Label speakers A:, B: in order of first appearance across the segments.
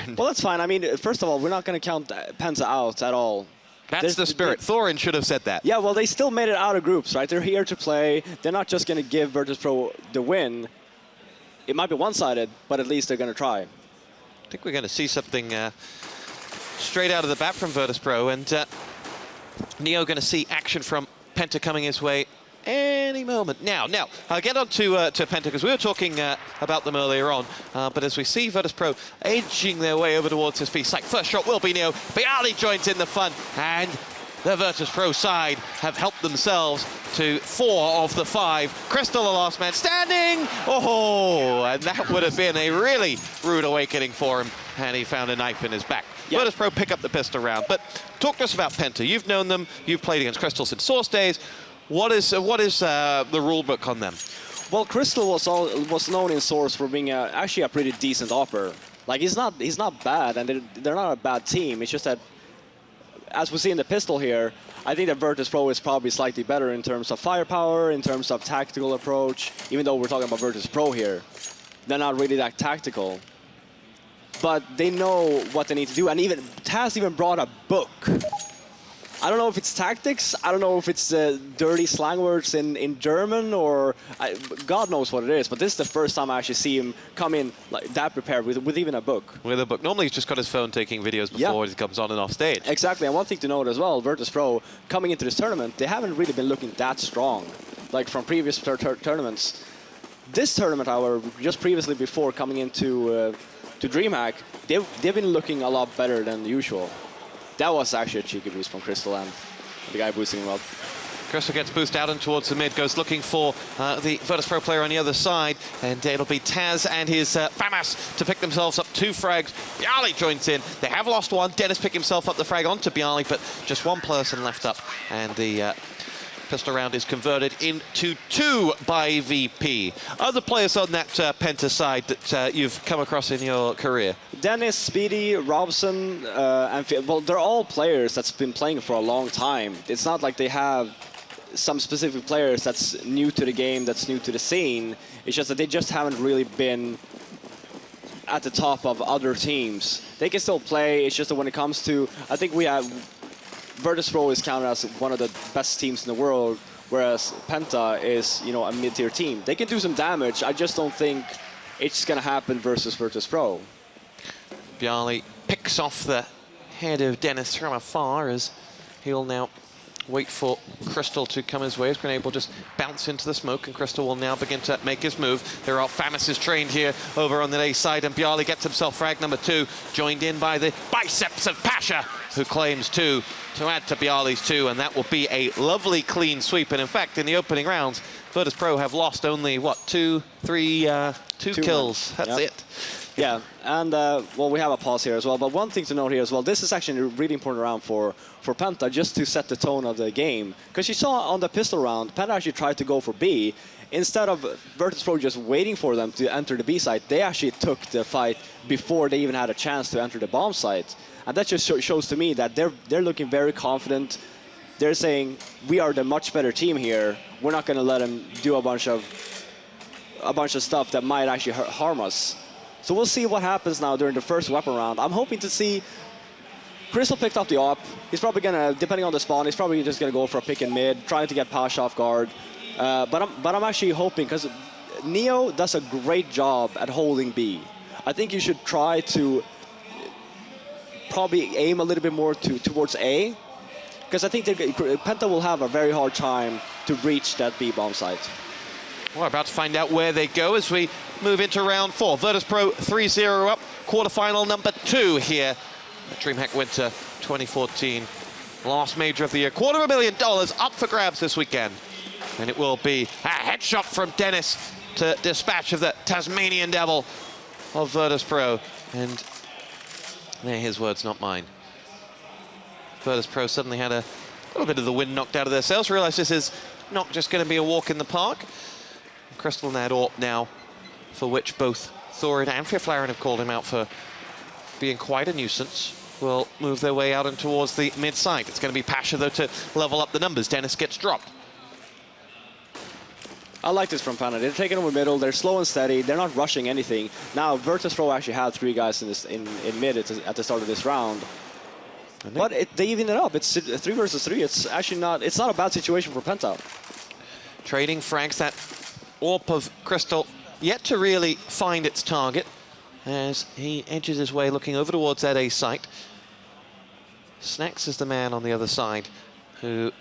A: And
B: well, that's fine. I mean, first of all, we're not going to count PENTA out at all.
A: that's the spirit. Thorin should have said that.
B: Yeah, well, they still made it out of groups, right? They're here to play. They're not just going to give Virtus.pro the win. It might be one-sided, but at least they're going to try.
A: I think we're going to see something straight out of the bat from Virtus.pro, and Neo going to see action from PENTA coming his way any moment. Now, I'll get on to PENTA, because we were talking about them earlier on, but as we see Virtus.pro edging their way over towards this B site, first shot will be Neo. byali joins in the fun, and the Virtus.pro side have helped themselves to 4 of the 5. Crystal, the last man standing. Oh, and that would have been a really rude awakening for him, and he found a knife in his back. Yeah. Virtus.pro pick up the pistol round. But talk to us about PENTA. You've known them. You've played against Crystal since Source days. What is the rule book on them?
B: Well, Crystal was known in Source for being actually a pretty decent opper. Like, he's not bad, and they're not a bad team. It's just that, as we see in the pistol here, I think that Virtus.pro is probably slightly better in terms of firepower, in terms of tactical approach, even though we're talking about Virtus.pro here. They're not really that tactical. But they know what they need to do, and even Taz even brought a book. I don't know if it's tactics, I don't know if it's dirty slang words in German, or God knows what it is, but this is the first time I actually see him come in like that prepared with even a book.
A: With a book. Normally he's just got his phone taking videos before he comes on and off stage.
B: Exactly, and one thing to note as well, Virtus.pro, coming into this tournament, they haven't really been looking that strong, like from previous tournaments. This tournament, however, just previously before coming into to DreamHack, they've been looking a lot better than usual. That was actually a cheeky boost from Crystal, and the guy boosting him up.
A: Crystal gets boosted out and towards the mid, goes looking for the Virtus.pro player on the other side, and it'll be Taz and his FAMAS to pick themselves up 2 frags. byali joins in. They have lost 1. Dennis picked himself up the frag onto byali, but just 1 person left up, and the pistol round is converted into 2 by VP. Other players on that PENTA side that you've come across in your career?
B: Dennis, Speedy, Robson, and well, they're all players that's been playing for a long time. It's not like they have some specific players that's new to the game, that's new to the scene. It's just that they just haven't really been at the top of other teams. They can still play, it's just that when it comes to, I think we have, Virtus.pro is counted as one of the best teams in the world, whereas PENTA is, you know, a mid-tier team. They can do some damage, I just don't think it's gonna happen versus Virtus.pro.
A: byali picks off the head of Dennis from afar as he'll now wait for Crystal to come his way. His grenade will just bounce into the smoke, and Crystal will now begin to make his move. There are FAMAS trained here over on the A side, and byali gets himself frag number 2, joined in by the biceps of Pasha, who claims 2 to add to byali's 2, and that will be a lovely clean sweep. And in fact, in the opening rounds, Virtus.pro have lost only, what, 2 kills. That's it.
B: Yeah, and well, we have a pause here as well, but one thing to note here as well, this is actually a really important round for PENTA, just to set the tone of the game. Because you saw on the pistol round, PENTA actually tried to go for B. Instead of Virtus.pro just waiting for them to enter the B site, they actually took the fight before they even had a chance to enter the bomb site. And that just shows to me that they're looking very confident. They're saying, we are the much better team here. We're not going to let them do a bunch of stuff that might actually harm us. So we'll see what happens now during the first weapon round. I'm hoping to see Crystal picked up the op. He's probably gonna, depending on the spawn, he's probably just gonna go for a pick in mid, trying to get Pasha off guard. But I'm actually hoping, because Neo does a great job at holding B. I think you should try to probably aim a little bit more towards A, because I think PENTA will have a very hard time to reach that B bomb site.
A: We're about to find out where they go as we move into round 4. Virtus.pro 3-0 up, quarterfinal number 2 here at DreamHack Winter 2014. Last major of the year. $250,000 up for grabs this weekend. And it will be a headshot from Dennis to dispatch of the Tasmanian Devil of Virtus.pro. And they're his words, not mine. Virtus.pro suddenly had a little bit of the wind knocked out of their sails. Realized this is not just going to be a walk in the park. Crystal and that AWP now, for which both Thorin and Fiflaren have called him out for being quite a nuisance, will move their way out and towards the mid-side. It's going to be Pasha, though, to level up the numbers. Dennis gets dropped.
B: I like this from PENTA. They're taking over middle. They're slow and steady. They're not rushing anything. Now, Virtus.pro actually had 3 guys in mid at the start of this round. But they even it up. It's 3 versus 3. It's actually not. It's not a bad situation for PENTA.
A: Trading frags, that AWP of Crystal yet to really find its target as he edges his way looking over towards that A site. Snacks is the man on the other side who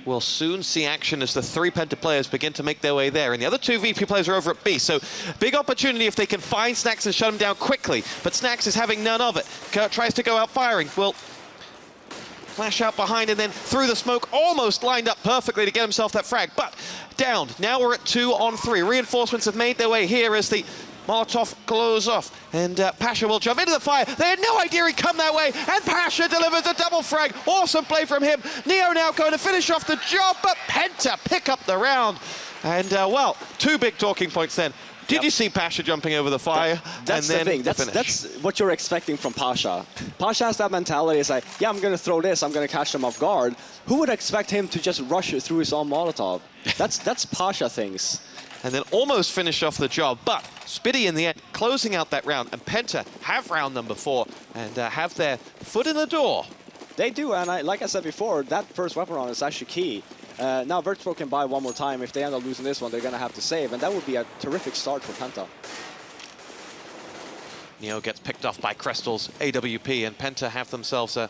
A: will soon see action as the 3 PENTA players begin to make their way there. And the other 2 VP players are over at B, so big opportunity if they can find Snacks and shut him down quickly. But Snacks is having none of it. Tries to go out firing. Will flash out behind and then through the smoke, almost lined up perfectly to get himself that frag, but downed. Now we're at 2 on 3. Reinforcements have made their way here as the Molotov glows off, and Pasha will jump into the fire. They had no idea he'd come that way, and Pasha delivers a double frag. Awesome play from him. Neo now going to finish off the job, but PENTA pick up the round. And, well, 2 big talking points then. Did you see Pasha jumping over the fire?
B: That's the thing. That's what you're expecting from Pasha. Pasha has that mentality. It's like, yeah, I'm going to throw this. I'm going to catch them off guard. Who would expect him to just rush it through his own Molotov? That's Pasha things.
A: And then almost finish off the job, but Spitty in the end closing out that round, and PENTA have round number 4 and have their foot in the door.
B: They do, and like I said before, that first weapon round is actually key. Now Virtus.pro can buy one more time. If they end up losing this one, they're going to have to save, and that would be a terrific start for PENTA.
A: Neo gets picked off by Crystal's AWP, and PENTA have themselves a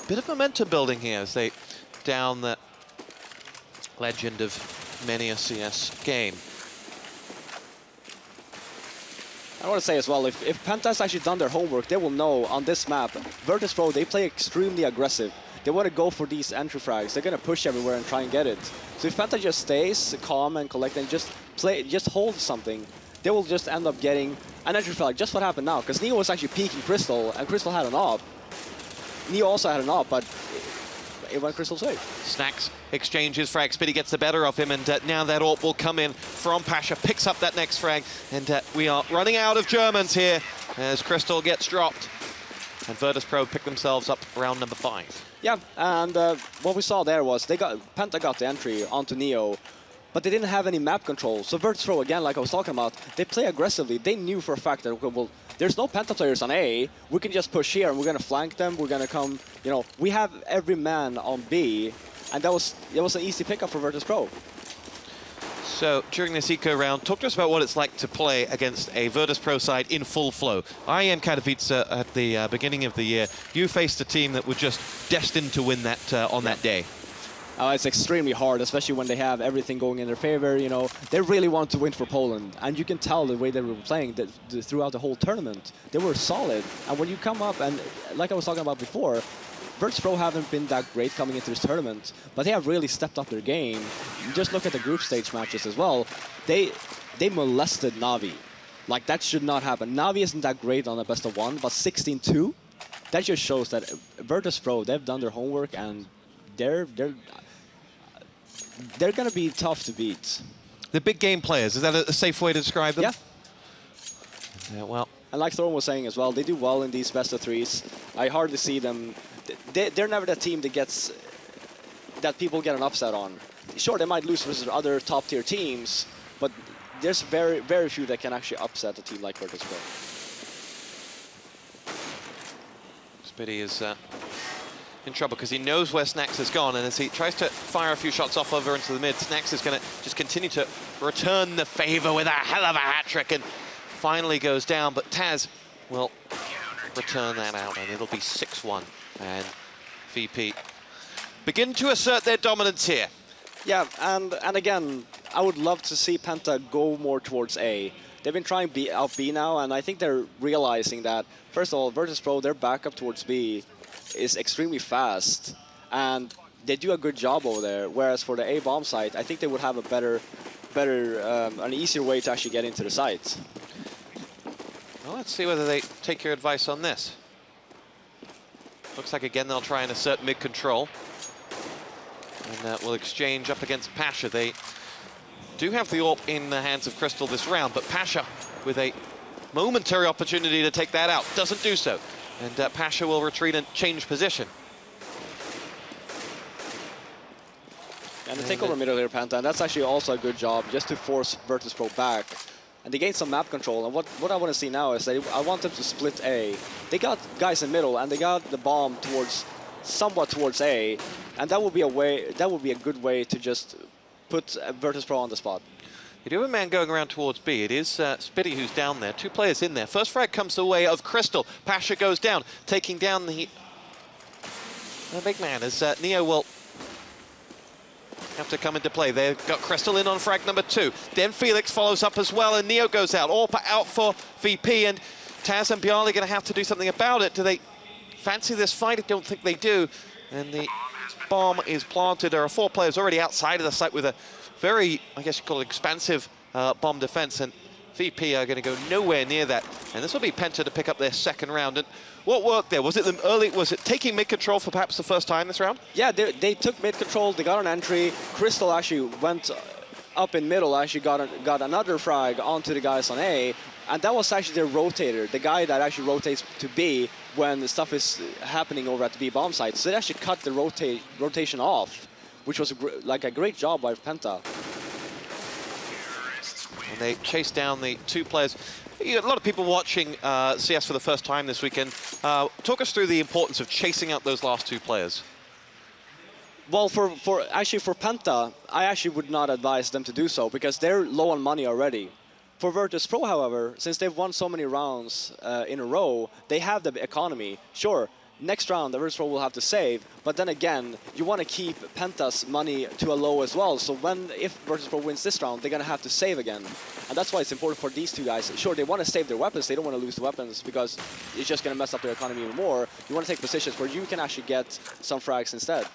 A: bit of momentum building here as they down the legend of many a CS game.
B: I want to say as well, if PENTA has actually done their homework, they will know on this map, Virtus.pro, they play extremely aggressive. They want to go for these entry frags. They're going to push everywhere and try and get it. So if PENTA just stays calm and collect and just hold something, they will just end up getting an entry frag. Just what happened now, because Neo was actually peeking Crystal, and Crystal had an AWP. Neo also had an AWP, but it went Crystal's way.
A: Snacks exchanges frag. Spitty gets the better of him, and now that AWP will come in from Pasha, picks up that next frag, and we are running out of Germans here as Crystal gets dropped. And Virtus.pro pick themselves up round number 5.
B: Yeah, and what we saw there was PENTA got the entry onto Neo, but they didn't have any map control. So Virtus.pro, again, like I was talking about, they play aggressively. They knew for a fact that, okay, well, there's no PENTA players on A. We can just push here, and we're going to flank them. We're going to come, you know, we have every man on B, and it was an easy pickup for Virtus.pro.
A: So during this eco round, talk to us about what it's like to play against a Virtus.pro side in full flow. I am Katowice at the beginning of the year. You faced a team that were just destined to win that on that day.
B: It's extremely hard, especially when they have everything going in their favor. You know, they really want to win for Poland, and you can tell the way they were playing throughout the whole tournament. They were solid, and when you come up, and like I was talking about before, Virtus.pro haven't been that great coming into this tournament, but they have really stepped up their game. You just look at the group stage matches as well. They molested Na'Vi. Like, that should not happen. Na'Vi isn't that great on a best of 1, but 16-2, that just shows that Virtus.pro, they've done their homework, and they're going to be tough to beat.
A: The big game players, is that a safe way to describe them?
B: Yeah.
A: Yeah, well.
B: And like Thorn was saying as well, they do well in these best of 3s. I hardly see them. They're never that team that people get an upset on. Sure, they might lose versus other top-tier teams, but there's very, very few that can actually upset a team like Virtus.pro.
A: Spitty is in trouble because he knows where Snacks has gone, and as he tries to fire a few shots off over into the mid, Snacks is going to just continue to return the favor with a hell of a hat-trick and finally goes down, but Taz will return that out, and it'll be 6-1. And VP begin to assert their dominance here.
B: Yeah, and again, I would love to see PENTA go more towards A. They've been trying out B now, and I think they're realizing that, first of all, Virtus.pro, their backup towards B is extremely fast, and they do a good job over there, whereas for the A bomb site, I think they would have a an easier way to actually get into the site.
A: Well, let's see whether they take your advice on this. Looks like, again, they'll try and assert mid-control. And will exchange up against Pasha. They do have the AWP in the hands of Crystal this round, but Pasha, with a momentary opportunity to take that out, doesn't do so. And Pasha will retreat and change position.
B: And they take over middle here, Penta, and that's actually also a good job, just to force Virtus.pro back. And they gain some map control, and what I want to see now is that I want them to split A. They got guys in middle, and they got the bomb somewhat towards A, and that would be a good way to just put Virtus.pro on the spot.
A: You do have a man going around towards B. It is Spitty who's down there. 2 players in there. First frag comes the way of Crystal. Pasha goes down, taking down the big man as Neo will have to come into play. They've got Crystal in on frag number 2. Then Felix follows up as well, and Neo goes out. Orpa out for VP, and Taz and Bjarli going to have to do something about it. Do they fancy this fight? I don't think they do. And the bomb is planted. There are 4 players already outside of the site with a very, I guess you call it, expansive bomb defense, and VP are going to go nowhere near that. And this will be Penta to pick up their second round. And what worked there? Was it them early? Was it taking mid control for perhaps the first time this round?
B: Yeah, they took mid control. They got an entry. Crystal actually went up in middle. Actually got another frag onto the guys on A, and that was actually their rotator, the guy that actually rotates to B when the stuff is happening over at the B bomb site. So they actually cut the rotation off, which was a great job by Penta.
A: And they chase down the 2 players. A lot of people watching CS for the first time this weekend. Talk us through the importance of chasing out those last 2 players.
B: Well, for Penta, I actually would not advise them to do so because they're low on money already. For Virtus.pro, however, since they've won so many rounds in a row, they have the economy. Sure, next round, the Virtus.pro will have to save, but then again, you want to keep Penta's money to a low as well. So if Virtus.pro wins this round, they're going to have to save again. And that's why it's important for these 2 guys. Sure, they want to save their weapons. They don't want to lose the weapons because it's just going to mess up their economy even more. You want to take positions where you can actually get some frags instead.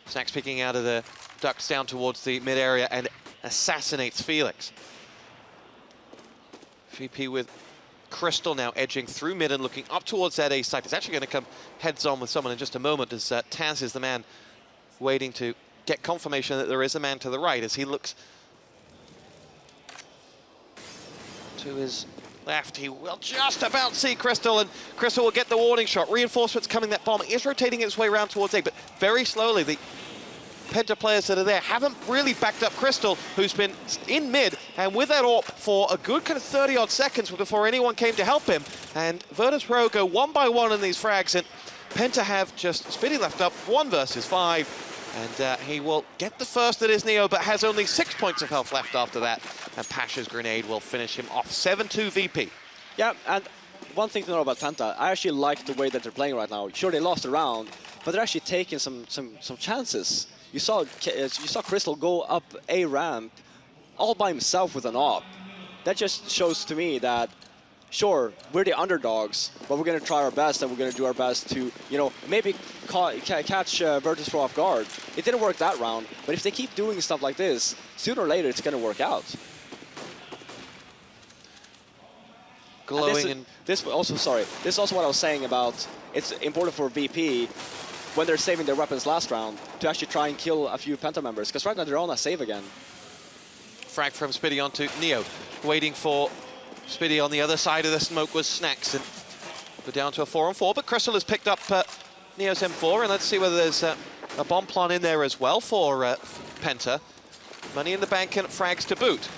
A: Snacks picking out of the ducks down towards the mid area and assassinates Felix. VP with Crystal now edging through mid and looking up towards that A site. It's actually going to come heads on with someone in just a moment as Taz is the man waiting to get confirmation that there is a man to the right as he looks to his left. He will just about see Crystal, and Crystal will get the warning shot. Reinforcements coming. That bomb is rotating its way around towards A, but very slowly. The Penta players that are there haven't really backed up Crystal, who's been in mid and with that AWP for a good kind of 30-odd seconds before anyone came to help him. And Virtus.pro go 1 by 1 in these frags, and Penta have just Spitty left up 1 versus 5. And he will get the first that is Neo, but has only 6 points of health left after that. And Pasha's grenade will finish him off. 7-2 VP.
B: Yeah, and one thing to know about Penta, I actually like the way that they're playing right now. Sure, they lost a round, but they're actually taking some chances. You saw Crystal go up A ramp all by himself with an AWP. That just shows to me that, sure, we're the underdogs, but we're going to try our best, and we're going to do our best to, maybe catch Virtus.pro off guard. It didn't work that round, but if they keep doing stuff like this, sooner or later it's going to work out.
A: Glowing
B: this is also what I was saying about it's important for VP when they're saving their weapons last round to actually try and kill a few Penta members, because right now they're on a save again.
A: Frag from Spitty onto Neo, waiting for Spitty on the other side of the smoke was Snacks, and we're down to a 4-on-4, but Crystal has picked up Neo's M4, and let's see whether there's a bomb plant in there as well for Penta. Money in the bank and frags to boot.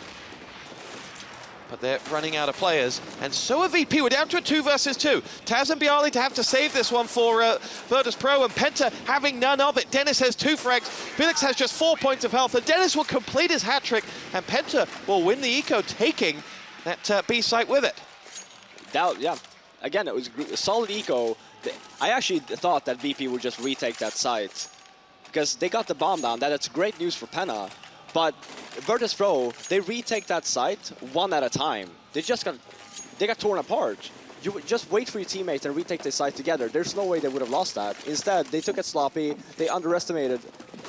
A: But they're running out of players, and so are VP. We're down to a 2 versus 2. Taz and Bjarli to have to save this one for Virtus.pro, and Penta having none of it. Dennis has 2 frags, Felix has just 4 points of health, and Dennis will complete his hat-trick, and Penta will win the eco, taking that B site with it.
B: Yeah, again, it was a solid eco. I actually thought that VP would just retake that site, because they got the bomb down. That's great news for Penta. But Virtus.pro, they retake that site 1 at a time. They got torn apart. You would just wait for your teammates and retake the site together. There's no way they would have lost that. Instead, they took it sloppy. They underestimated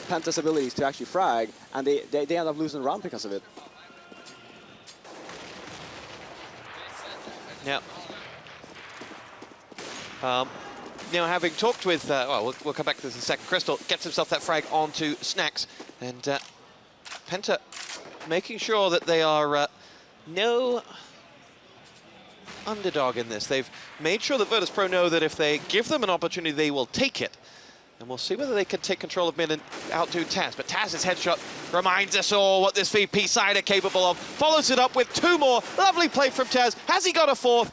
B: Penta's abilities to actually frag, and they end up losing the round because of it.
A: Now, having talked with, we'll come back to this in a second. Crystal gets himself that frag onto Snacks, and Penta making sure that they are no underdog in this. They've made sure that Virtus.pro know that if they give them an opportunity, they will take it. And we'll see whether they can take control of mid and outdo Taz. But Taz's headshot reminds us all what this VP side are capable of. Follows it up with 2 more. Lovely play from Taz. Has he got a 4th?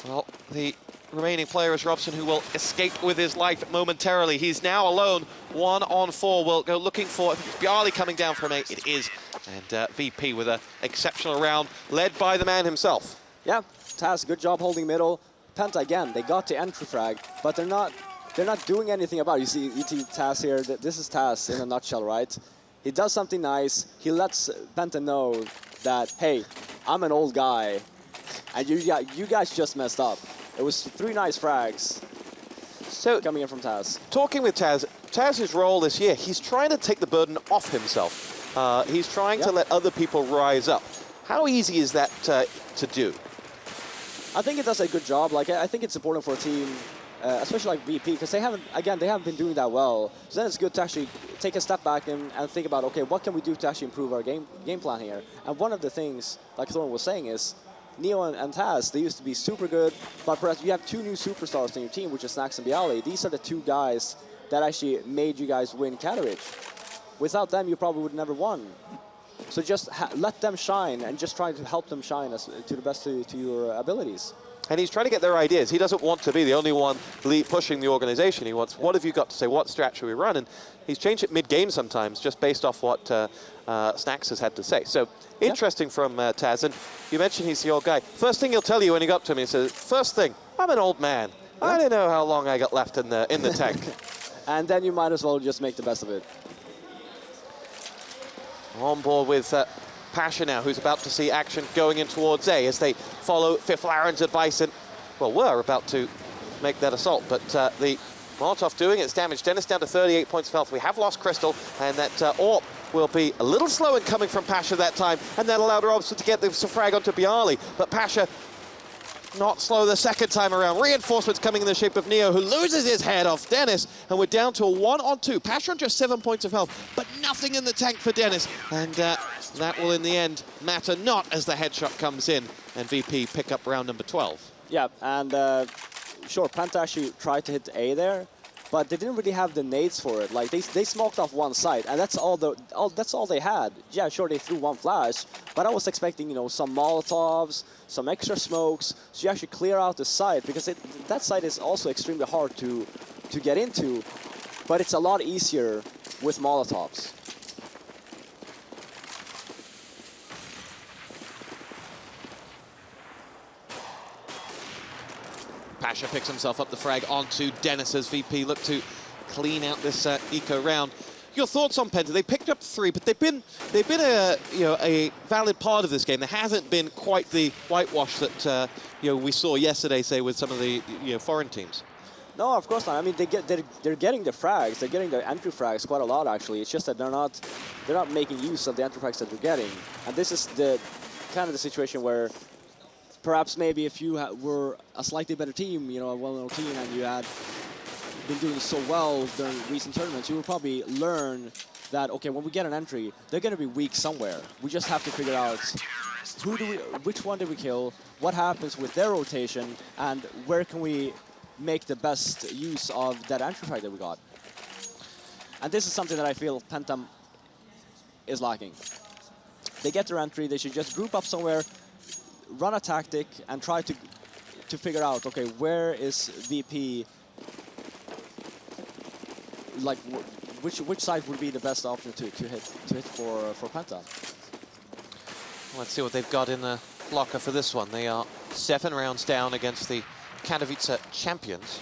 A: Well, the remaining player is Robson, who will escape with his life momentarily. He's now alone, 1 on 4. We'll go looking for Bjarli coming down from 8. It is. And VP with an exceptional round, led by the man himself.
B: Yeah, Taz, good job holding middle. Penta, again, they got the entry frag, but they're not doing anything about it. You see Taz here. This is Taz in a nutshell, right? He does something nice. He lets Penta know that, hey, I'm an old guy, and you guys just messed up. It was 3 nice frags
A: So
B: coming in from Taz.
A: Talking with Taz, Taz's role this year, he's trying to take the burden off himself. He's trying to let other people rise up. How easy is that to do?
B: I think it does a good job. Like, I think it's important for a team, especially like VP, because they haven't been doing that well. So then it's good to actually take a step back and think about, okay, what can we do to actually improve our game plan here? And one of the things, like Thorn was saying, is Neo and Taz, they used to be super good, but perhaps you have 2 new superstars in your team, which is Snax and Bjarli. These are the 2 guys that actually made you guys win Katowice. Without them, you probably would never won. So just let them shine and just try to help them shine to the best to your abilities.
A: And he's trying to get their ideas. He doesn't want to be the only one pushing the organization. He wants, what have you got to say? What strat should we run? And he's changed it mid-game sometimes, just based off what Snax has had to say. So interesting from Taz. And you mentioned he's the old guy. First thing he'll tell you when he got to him, he says, first thing, I'm an old man. I don't know how long I got left in the tank.
B: And then you might as well just make the best of it.
A: On board with Pasha now, who's about to see action going in towards A as they follow Fifth Laren's advice and, well, were about to make that assault. But the Molotov doing its damage. Dennis down to 38 points of health. We have lost Crystal, and that AWP will be a little slow in coming from Pasha that time, and that allowed Robson to get the frag onto Bjarli. But Pasha not slow the second time around. Reinforcements coming in the shape of Neo, who loses his head off Dennis, and we're down to a 1-on-2. Pasha on just 7 points of health, but nothing in the tank for Dennis, and that will in the end matter not as the headshot comes in, and VP pick up round number 12.
B: Yeah, and sure, Penta actually tried to hit A there, but they didn't really have the nades for it. Like, they smoked off one side, and that's all they had. Yeah, sure, they threw 1 flash, but I was expecting, you know, some Molotovs, some extra smokes, so you actually clear out the site, because that site is also extremely hard to get into, but it's a lot easier with Molotovs.
A: Pasha picks himself up the frag onto Dennis as VP look to clean out this eco round. Your thoughts on Penta? They picked up 3, but they've been a valid part of this game. There hasn't been quite the whitewash that we saw yesterday, say, with some of the foreign teams.
B: No, of course not. I mean, they're getting the frags. They're getting the entry frags quite a lot, actually. It's just that they're not making use of the entry frags that they're getting. And this is the kind of the situation where perhaps maybe if you were a slightly better team, a well-known team, and you had been doing so well during recent tournaments, you will probably learn that, okay, when we get an entry, they're going to be weak somewhere. We just have to figure out which one did we kill, what happens with their rotation, and where can we make the best use of that entry frag that we got. And this is something that I feel Penta is lacking. They get their entry, they should just group up somewhere, run a tactic, and try to figure out, okay, where is VP, like which side would be the best option to hit for Penta.
A: Let's see what they've got in the locker for this one. They are 7 rounds down against the Katowice champions.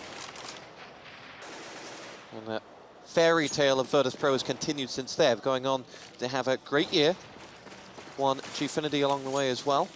A: And the fairy tale of Virtus.pro has continued since then, going on to have a great year. Won Gfinity along the way as well.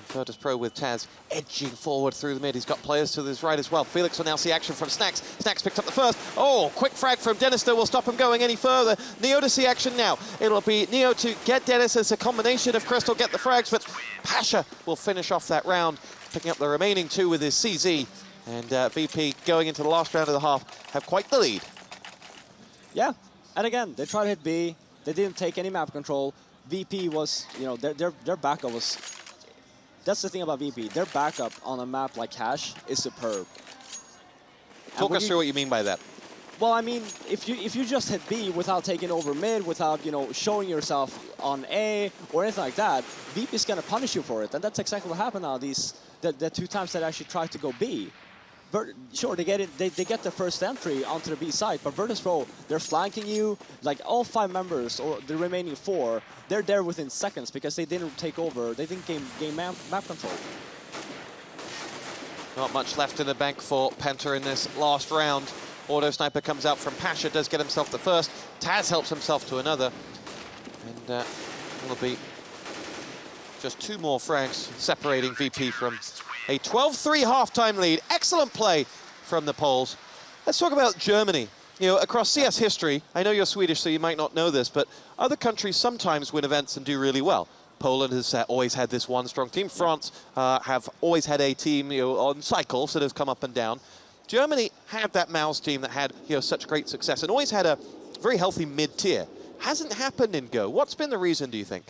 A: Virtus.pro with Taz edging forward through the mid. He's got players to his right as well. Felix will now see action from Snax. Snax picked up the first. Oh, quick frag from Dennis though will stop him going any further. Neo to see action now. It'll be Neo to get Dennis as a combination of Crystal, get the frags, but Pasha will finish off that round, picking up the remaining 2 with his CZ. And VP going into the last round of the half have quite the lead.
B: Yeah, and again, they tried to hit B. They didn't take any map control. VP was, their backup was that's the thing about VP. Their backup on a map like Cache is superb.
A: Talk us through what you mean by that.
B: Well, I mean, if you just hit B without taking over mid, without showing yourself on A or anything like that, VP is gonna punish you for it, and that's exactly what happened now. The 2 times that I actually tried to go B. Sure, they get it. They get the first entry onto the B side, but Virtus.pro, they're flanking you. Like all 5 members or the remaining 4, they're there within seconds because they didn't take over. They didn't gain map control.
A: Not much left in the bank for Penta in this last round. Auto Sniper comes out from Pasha, does get himself the first. Taz helps himself to another. And it'll be just 2 more frags separating VP from a 12-3 halftime lead. Excellent play from the Poles. Let's talk about Germany. Across CS history, I know you're Swedish, so you might not know this, but other countries sometimes win events and do really well. Poland has always had this one strong team. France have always had a team on cycles that has come up and down. Germany had that Mouse team that had such great success and always had a very healthy mid-tier. Hasn't happened in Go. What's been the reason, do you think?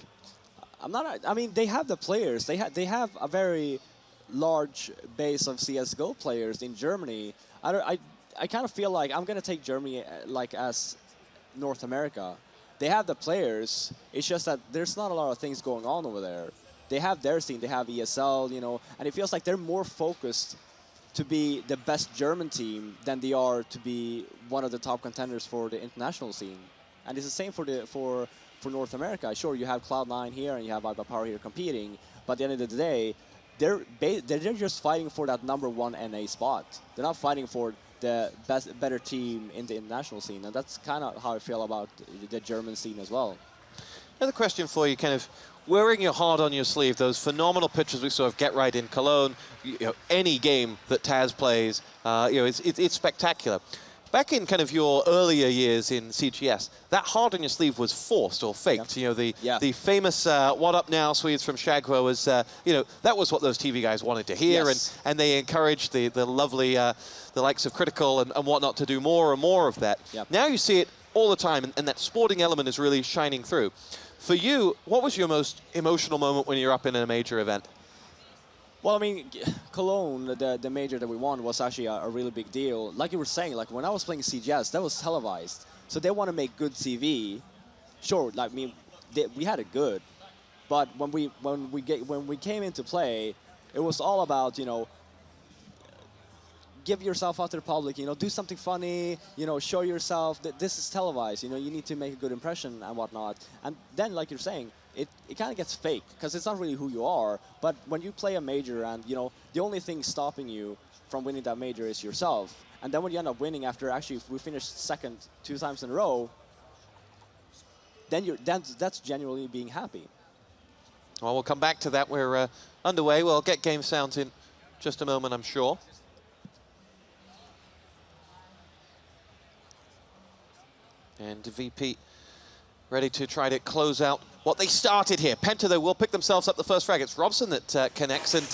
B: I mean, they have the players. They have a very large base of CS:GO players in Germany. I kind of feel like I'm gonna take Germany like as North America. They have the players. It's just that there's not a lot of things going on over there. They have their scene. They have ESL, and it feels like they're more focused to be the best German team than they are to be one of the top contenders for the international scene. And it's the same for North America. Sure, you have Cloud9 here and you have Viva Power here competing, but at the end of the day, they're just fighting for that #1 NA spot. They're not fighting for the better team in the international scene, and that's kind of how I feel about the German scene as well.
A: Another question for you, kind of wearing your heart on your sleeve, those phenomenal pictures we saw of Get Right in Cologne, any game that Taz plays, it's spectacular. Back in kind of your earlier years in CGS, that heart on your sleeve was forced or faked. The famous "What Up Now" Swedes from Shagwa was, that was what those TV guys wanted to hear,
B: yes.
A: and they encouraged the lovely, the likes of Critical and whatnot to do more and more of that.
B: Yep.
A: Now you see it all the time, and that sporting element is really shining through. For you, what was your most emotional moment when you're up in a major event?
B: Well, I mean, Cologne, the major that we won, was actually a really big deal. Like you were saying, like when I was playing CGS, that was televised. So they want to make good TV. Sure, like we had it good, but when we came into play, it was all about give yourself out to the public. Do something funny. Show yourself that this is televised. You need to make a good impression and whatnot. And then, like you're saying, it kind of gets fake because it's not really who you are. But when you play a major and, the only thing stopping you from winning that major is yourself. And then when you end up winning after actually we finished second 2 times in a row, then that's genuinely being happy.
A: Well, we'll come back to that. We're underway. We'll get game sounds in just a moment, I'm sure. And VP ready to try to close out what they started here. Penta, though, will pick themselves up the first frag. It's Robson that connects, and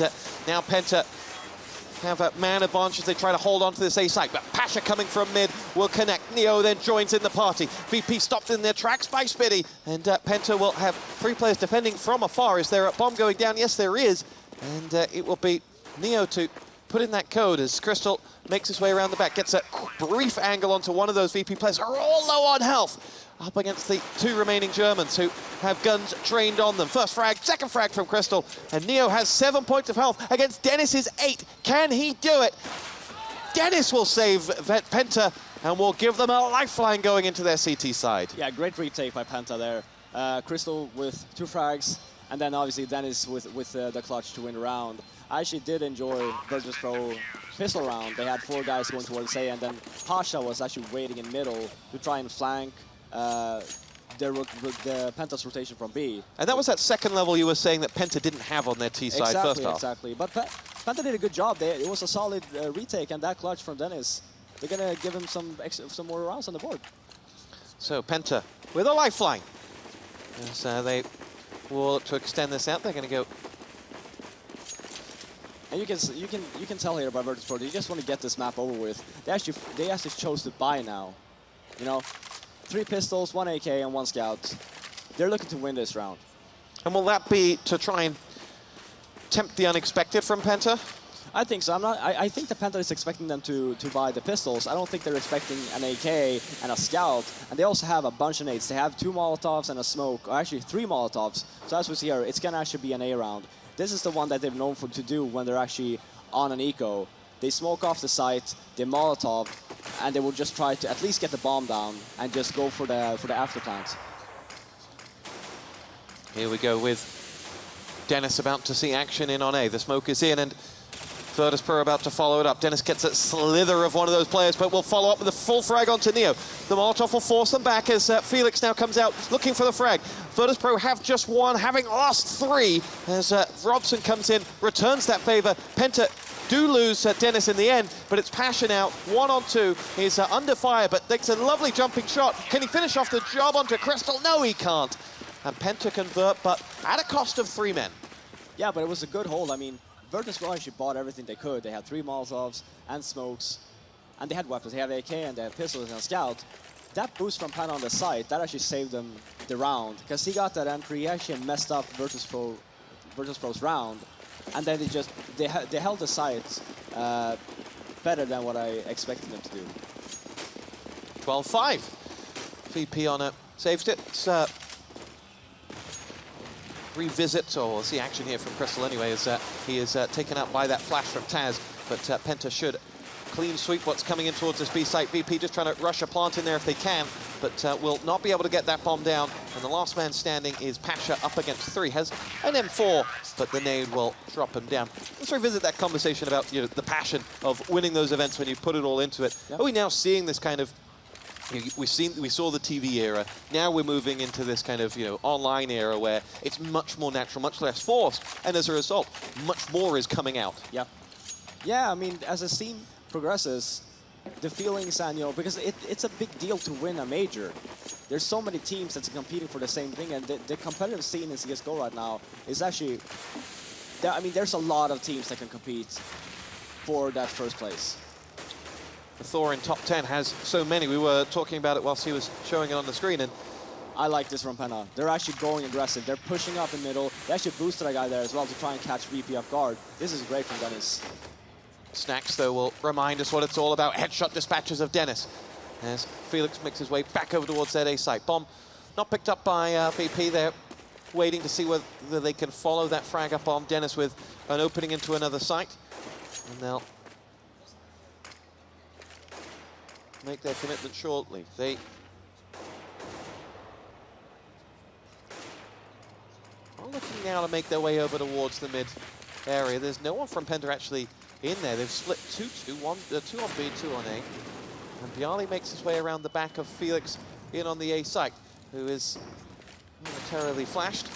A: now Penta have a man advantage as they try to hold on to this A site. But Pasha coming from mid will connect. Neo then joins in the party. VP stopped in their tracks by Spitty, and Penta will have 3 players defending from afar. Is there a bomb going down? Yes, there is. And it will be Neo to put in that code as Crystal makes his way around the back, gets a brief angle onto one of those VP players who are all low on health, up against the 2 remaining Germans who have guns trained on them. First frag, second frag from Crystal, and Neo has 7 points of health against Dennis's 8. Can he do it? Dennis will save Penta and will give them a lifeline going into their CT side.
B: Yeah, great retake by Penta there. Crystal with 2 frags, and then obviously Dennis with the clutch to win the round. I actually did enjoy Virtus.pro pistol round. They had 4 guys going towards A, and then Pasha was actually waiting in middle to try and flank the Penta's rotation from B.
A: And that was that second level you were saying that Penta didn't have on their T side first half.
B: Exactly. But Penta did a good job there. It was a solid retake, and that clutch from Dennis, they're going to give him some more rounds on the board.
A: So Penta with a lifeline. So they will look to extend this out. They're going to go.
B: And you can tell here by Virtus.pro, they just want to get this map over with. They actually chose to buy now. 3 pistols, 1 AK, and 1 scout. They're looking to win this round.
A: And will that be to try and tempt the unexpected from Penta?
B: I think so. I think the Penta is expecting them to buy the pistols. I don't think they're expecting an AK and a scout. And they also have a bunch of nades. They have 2 Molotovs and a smoke, or actually 3 Molotovs. So as we see here, it's gonna actually be an A round. This is the one that they've known to do when they're actually on an eco. They smoke off the site, they Molotov, and they will just try to at least get the bomb down and just go for the after plant.
A: Here we go with Dennis about to see action in on A. The smoke is in, and Virtus.pro about to follow it up. Dennis gets a slither of one of those players, but will follow up with a full frag onto Neo. The Molotov will force them back as Felix now comes out looking for the frag. Virtus.pro have just one, having lost 3, as Robson comes in, returns that favor. Penta do lose Dennis in the end, but it's Pasha now, 1 on 2. He's under fire, but takes a lovely jumping shot. Can he finish off the job onto Crystal? No, he can't. And Penta convert, but at a cost of 3 men.
B: Yeah, but it was a good hold. I mean, Virtus.pro actually bought everything they could. They had 3 Molotovs and smokes, and they had weapons. They have AK and they have pistols and a scout. That boost from Penta on the site, that actually saved them the round, because he got that entry. He actually messed up Virtus.pro's round, and then they held the site better than what I expected them to do.
A: 12-5. VP on a saved it. Revisit, or we'll see action here from Crystal anyway, as he is taken out by that flash from Taz, but Penta should clean sweep what's coming in towards this B site. VP just trying to rush a plant in there if they can, but will not be able to get that bomb down, and the last man standing is Pasha up against 3. Has an M4, but the nade will drop him down. Let's revisit that conversation about the passion of winning those events when you put it all into it. Yep. Are we now seeing this kind of, we saw the TV era. Now we're moving into this kind of online era where it's much more natural, much less forced, and as a result, much more is coming out.
B: Yeah, yeah. I mean, as the scene progresses, the feelings and because it's a big deal to win a major. There's so many teams that's competing for the same thing, and the competitive scene in CS:GO right now is actually. I mean, there's a lot of teams that can compete for that first place.
A: The Thor in top 10 has so many. We were talking about it whilst he was showing it on the screen, and
B: I like this from Penta. They're actually going aggressive. They're pushing up in middle. They actually boosted a guy there as well to try and catch VP off guard. This is great from Dennis.
A: Snacks, though, will remind us what it's all about. Headshot dispatches of Dennis as Felix makes his way back over towards that A site. Bomb not picked up by VP. They're waiting to see whether they can follow that frag up on Dennis with an opening into another site, and they'll make their commitment shortly. They are looking now to make their way over towards the mid area. There's no one from Penta actually in there. They've split 2-2, 2 on B, 2 on A. And Bialy makes his way around the back of Felix in on the A site, who is momentarily flashed.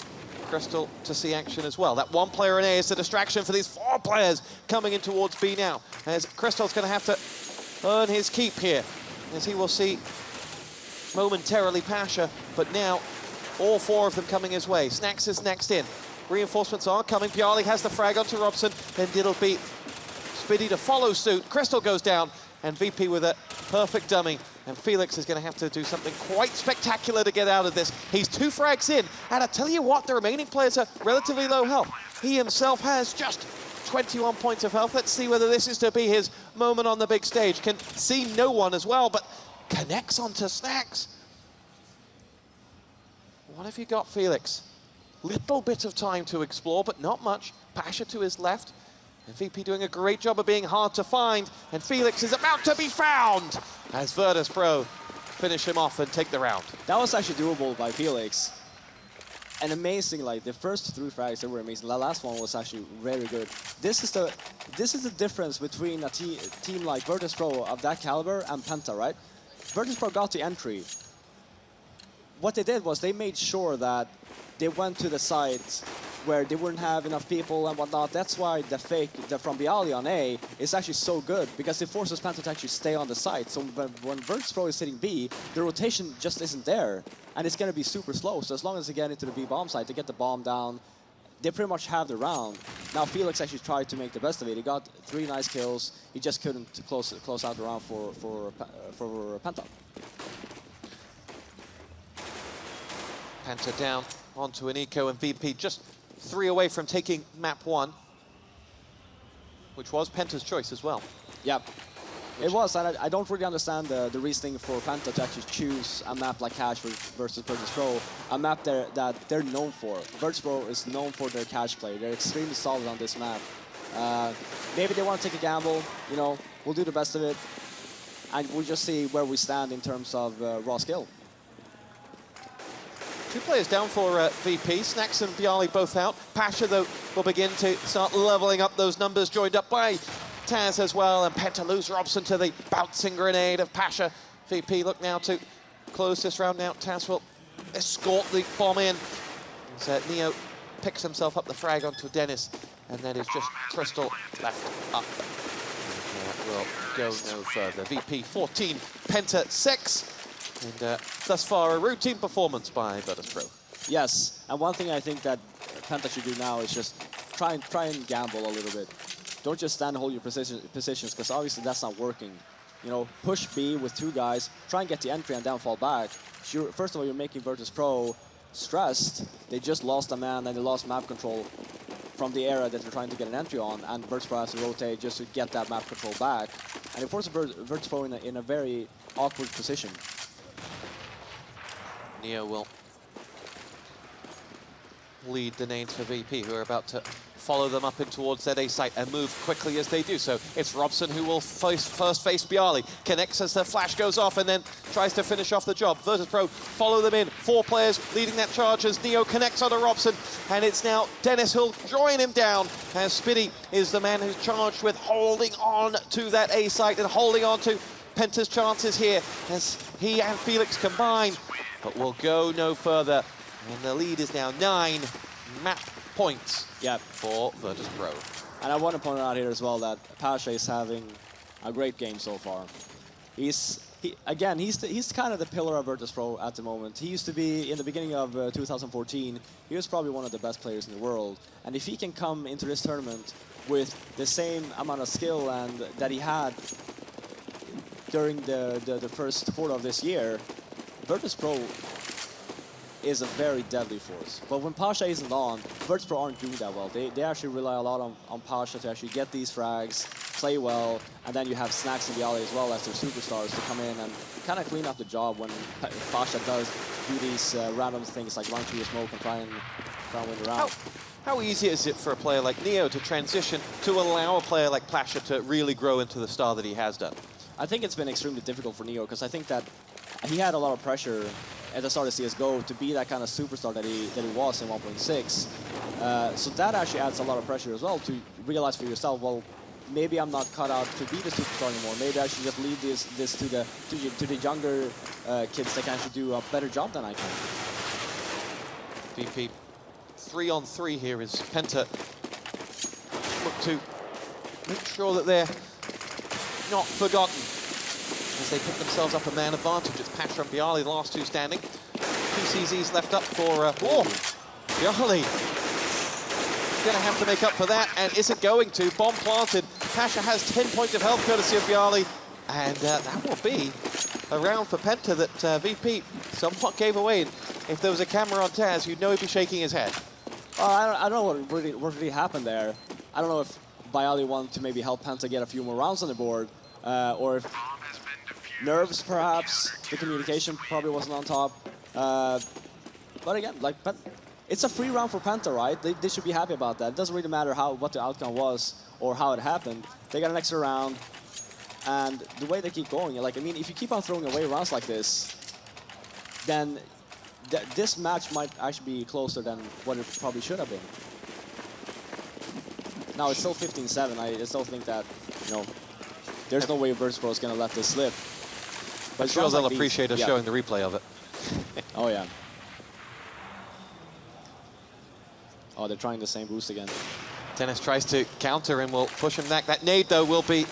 A: Crystal to see action as well. That one player in A is the distraction for these 4 players coming in towards B now, as Crystal's going to have to earn his keep here, as he will see momentarily Pasha, but now all 4 of them coming his way. Snacks is next in. Reinforcements are coming. Bialy has the frag onto Robson, then it'll be Spiddy to follow suit. Crystal goes down, and VP with a perfect dummy, and Felix is going to have to do something quite spectacular to get out of this. He's 2 frags in, and I tell you what, the remaining players are relatively low health. He himself has just 21 points of health. Let's see whether this is to be his moment on the big stage. Can see no one as well, but connects onto Snacks. What have you got, Felix? Little bit of time to explore, but not much. Pasha to his left. And VP doing a great job of being hard to find. And Felix is about to be found as Virtus.pro finish him off and take the round.
B: That was actually doable by Felix. And amazing, like the first 3 frags, they were amazing. The last one was actually very good. This is the difference between a team like Virtus.pro of that caliber and Penta, right? Virtus.pro got the entry. What they did was they made sure that they went to the site where they wouldn't have enough people and whatnot. That's why the fake from Bialy on A is actually so good, because it forces Penta to actually stay on the site. So when Virtus.pro is sitting B, the rotation just isn't there, and it's going to be super slow. So as long as they get into the B bomb site, they get the bomb down, they pretty much have the round. Now Felix actually tried to make the best of it. He got 3 nice kills. He just couldn't close out the round for Penta.
A: Penta down onto an eco, and VP just 3 away from taking map 1. which was Penta's choice as well.
B: Yeah, it was, and I don't really understand the reasoning for Penta to actually choose a map like Cache versus Virtus.pro, a map that they're known for. Virtus.pro is known for their Cache play. They're extremely solid on this map. Maybe they want to take a gamble, you know, we'll do the best of it, and we'll just see where we stand in terms of raw skill.
A: 2 players down for VP. Snacks and Bialy both out. Pasha, though, will begin to start leveling up those numbers, joined up by Taz as well, and Penta lose Robson to the bouncing grenade of Pasha. VP look now to close this round out. Taz will escort the bomb in. As Neo picks himself up the frag onto Dennis, and then is just Crystal left up. And, will go no further. VP 14, Penta 6. And thus far, a routine performance by Virtus.pro.
B: Yes, and one thing I think that Penta should do now is just try and gamble a little bit. Don't just stand and hold your positions, because obviously that's not working. You know, push B with 2 guys, try and get the entry and then fall back. First of all, you're making Virtus.pro stressed. They just lost a man and they lost map control from the area that they're trying to get an entry on, and Virtus.pro has to rotate just to get that map control back. And it forces Virtus.pro in a very awkward position.
A: Neo will lead the names for VP, who are about to follow them up in towards ZA site and move quickly as they do so. It's Robson who will first face Bialy, connects as the flash goes off and then tries to finish off the job. Virtus.pro follow them in, 4 players leading that charge as Neo connects onto Robson, and it's now Dennis who'll join him down, as Spiddy is the man who's charged with holding on to that A site and holding on to Penta's chances here as he and Felix combine, but will go no further. And the lead is now 9 map points for Virtus.pro.
B: And I want to point out here as well that Pasha is having a great game so far. He's kind of the pillar of Virtus.pro at the moment. He used to be, in the beginning of 2014, he was probably one of the best players in the world. And if he can come into this tournament with the same amount of skill and that he had during the first quarter of this year, Virtus.pro is a very deadly force. But when Pasha isn't on, Virtus.pro aren't doing that well. They actually rely a lot on Pasha to actually get these frags, play well, and then you have Snacks and Bialy as well as their superstars to come in and kind of clean up the job when Pasha does do these random things like run through the smoke and try and win the round.
A: How easy is it for a player like Neo to transition to allow a player like Pasha to really grow into the star that he has done?
B: I think it's been extremely difficult for Neo, because I think that he had a lot of pressure at the start of CSGO to be that kind of superstar that he was in 1.6. So that actually adds a lot of pressure as well, to realize for yourself, well, maybe I'm not cut out to be the superstar anymore. Maybe I should just leave this to the younger kids that can actually do a better job than I can.
A: VP 3-on-3 here is Penta. Look to make sure that they're not forgotten as they pick themselves up a man advantage. It's Pasha and Bialy, the last 2 standing. PCZ's left up for, Bialy gonna have to make up for that, and isn't going to. Bomb planted. Pasha has 10 points of health courtesy of Bialy, and that will be a round for Penta that VP somewhat gave away. And if there was a camera on Taz, you'd know he'd be shaking his head.
B: I don't know what really happened there. I don't know if Bialy wanted to maybe help Penta get a few more rounds on the board, or if nerves, perhaps. The communication probably wasn't on top. But again, like, it's a free round for Penta, right? They should be happy about that. It doesn't really matter what the outcome was or how it happened. They got an extra round, and the way they keep going, like, I mean, if you keep on throwing away rounds like this, then this match might actually be closer than what it probably should have been. Now, it's still 15-7. I still think that, you know, there's no way Virtus.pro is going to let this slip.
A: But I'm sure they'll appreciate us showing the replay of it.
B: Oh, yeah. Oh, they're trying the same boost again.
A: Dennis tries to counter and will push him back. That nade, though, will be...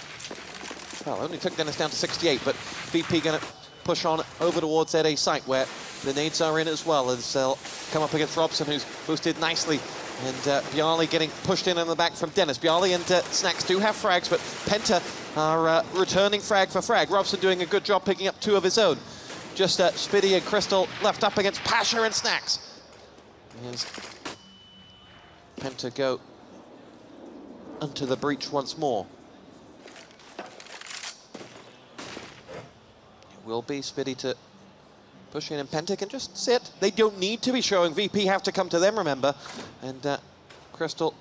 A: Well, only took Dennis down to 68, but VP going to push on over towards ZA site, where the nades are in as well, as they'll come up against Robson, who's boosted nicely. And Bialy getting pushed in on the back from Dennis. Bialy and Snacks do have frags, but Penta are returning frag for frag. Robson doing a good job picking up 2 of his own. Just Spiddy and Crystal left up against Pasha and Snacks. As Penta go onto the breach once more. It will be Spitty to push in, and Penta can just sit. They don't need to be showing. VP have to come to them, remember. And Crystal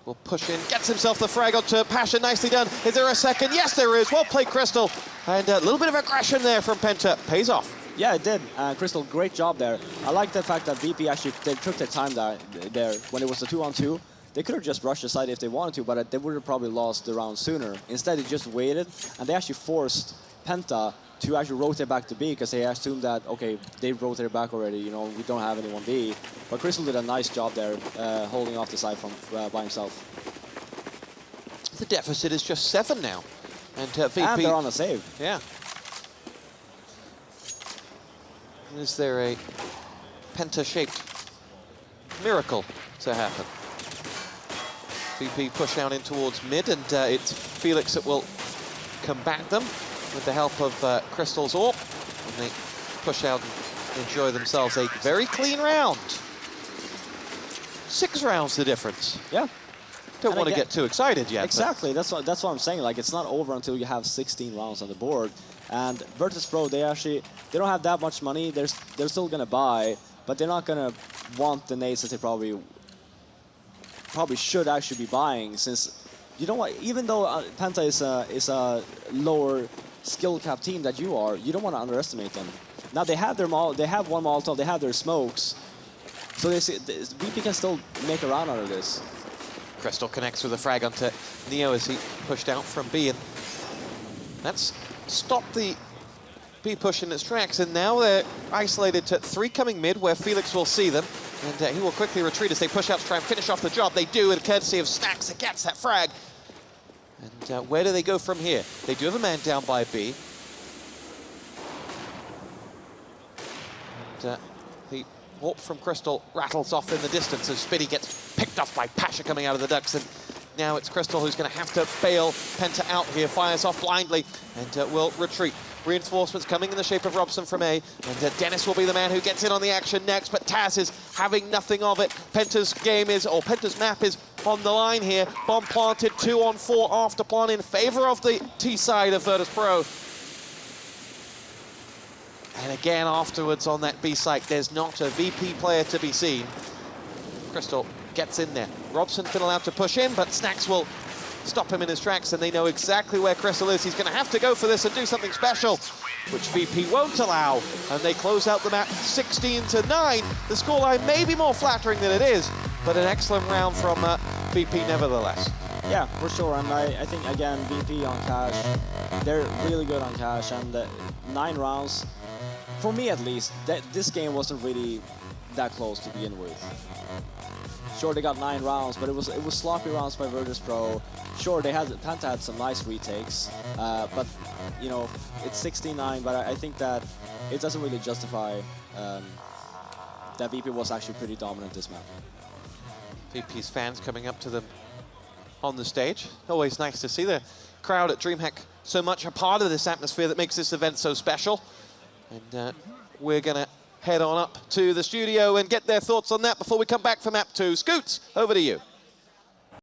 A: will push in, gets himself the frag onto Pasha. Nicely done. Is there a second? Yes, there is. Well played, Crystal. And a little bit of aggression there from Penta. Pays off.
B: Yeah, it did. Crystal, great job there. I like the fact that VP actually they took their time there when it was a 2-on-2. They could have just rushed aside if they wanted to, but they would have probably lost the round sooner. Instead, they just waited, and they actually forced Penta to actually rotate back to B because they assumed that, okay, they've rotated back already, you know, we don't have anyone B. But Crystal did a nice job there, holding off the side from by himself.
A: The deficit is just 7 now. And VP...
B: And they're on a save.
A: Yeah. Is there a Penta-shaped miracle to happen? VP push down in towards mid, and it's Felix that will combat them with the help of Crystal's AWP. And they push out and enjoy themselves a very clean round. 6 rounds the difference.
B: Yeah.
A: Don't want to get too excited yet.
B: Exactly, that's what I'm saying. Like, it's not over until you have 16 rounds on the board. And Virtus.pro, they don't have that much money. They're still gonna buy, but they're not gonna want the nades that they probably should actually be buying, since you know what? Even though Penta is a lower skill cap team that you are, you don't want to underestimate them. Now they have they have one Molotov, they have their smokes, so VP can still make a round out of this.
A: Crystal connects with a frag onto Neo as he pushed out from B, and that's stopped the B push in its tracks, and now they're isolated to 3 coming mid, where Felix will see them, and he will quickly retreat as they push out to try and finish off the job. They do, and courtesy of Snacks that gets that frag. And where do they go from here? They do have a man down by B. And the warp from Crystal rattles off in the distance as Spitty gets picked off by Pasha coming out of the ducks, and now it's Crystal who's going to have to bail Penta out here, fires off blindly, and will retreat. Reinforcements coming in the shape of Robson from A, and Dennis will be the man who gets in on the action next, but Taz is having nothing of it. Penta's map is on the line here. Bomb planted, 2-on-4 after plant in favor of the T side of Virtus.pro. And again afterwards on that B site, there's not a VP player to be seen. Crystal gets in there. Robson's been allowed to push in, but Snacks will stop him in his tracks, and they know exactly where Crystal is. He's going to have to go for this and do something special, which VP won't allow, and they close out the map 16-9. The scoreline may be more flattering than it is, but an excellent round from VP nevertheless.
B: Yeah, for sure, and I think, again, VP on cash, they're really good on cash, and 9 rounds, for me at least, this game wasn't really that close to begin with. Sure, they got 9 rounds, but it was sloppy rounds by Virtus.pro. Sure, Penta had some nice retakes, but you know, it's 16-9. But I think that it doesn't really justify that VP was actually pretty dominant this map.
A: VP's fans coming up to them on the stage. Always nice to see the crowd at DreamHack so much a part of this atmosphere that makes this event so special. And we're gonna head on up to the studio and get their thoughts on that before we come back for map 2. Scoots, over to you.